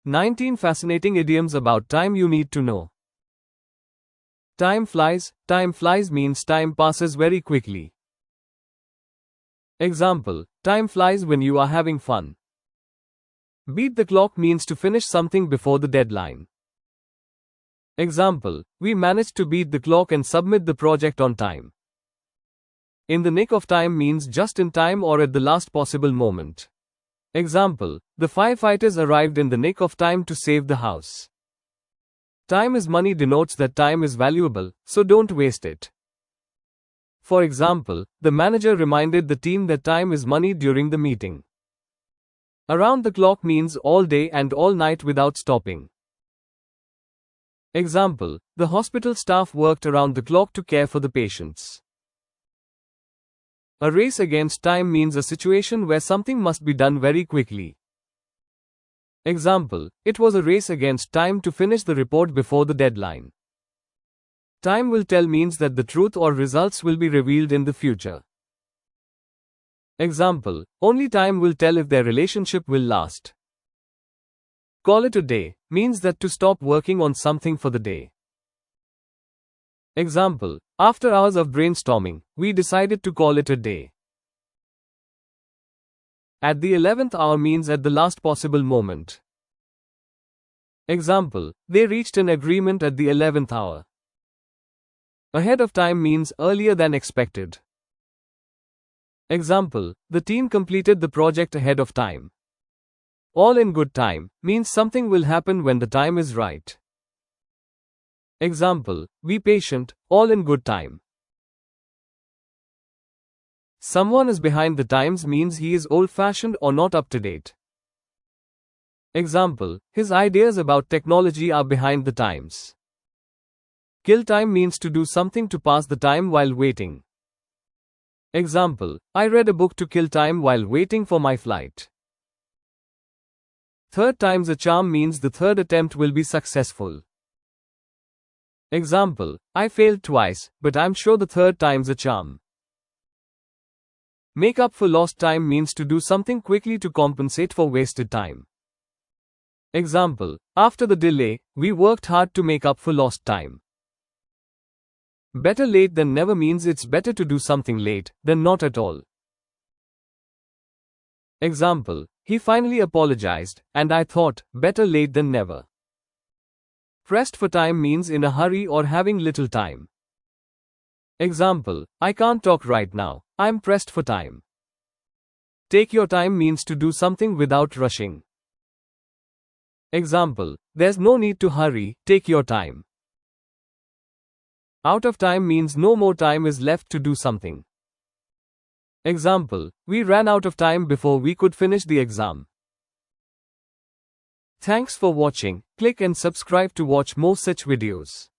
19 fascinating idioms about time you need to know. Time flies. Time flies means time passes very quickly. Example: time flies when you are having fun. Beat the clock means to finish something before the deadline. Example: we managed to beat the clock and submit the project on time. In the nick of time means just in time or at the last possible moment. Example: the firefighters arrived in the nick of time to save the house. Time is money denotes that time is valuable, so don't waste it. For example, the manager reminded the team that time is money during the meeting. Around the clock means all day and all night without stopping. Example: the hospital staff worked around the clock to care for the patients. A race against time means a situation where something must be done very quickly. Example: it was a race against time to finish the report before the deadline. Time will tell means that the truth or results will be revealed in the future. Example: only time will tell if their relationship will last. Call it a day means that to stop working on something for the day. Example: after hours of brainstorming, we decided to call it a day. At the 11th hour means at the last possible moment. Example: they reached an agreement at the 11th hour. Ahead of time means earlier than expected. Example: the team completed the project ahead of time. All in good time means something will happen when the time is right. Example: be patient, all in good time. Someone is behind the times means he is old-fashioned or not up to date. Example: his ideas about technology are behind the times. Kill time means to do something to pass the time while waiting. Example: I read a book to kill time while waiting for my flight. Third time's a charm means the third attempt will be successful. Example: I failed twice, but I'm sure the third time's a charm. Make up for lost time means to do something quickly to compensate for wasted time. Example: after the delay, we worked hard to make up for lost time. Better late than never means it's better to do something late than not at all. Example: he finally apologized, and I thought, better late than never. Pressed for time means in a hurry or having little time. Example: I can't talk right now, I'm pressed for time. Take your time means to do something without rushing. Example: there's no need to hurry, take your time. Out of time means no more time is left to do something. Example: we ran out of time before we could finish the exam. Thanks for watching. Click and subscribe to watch more such videos.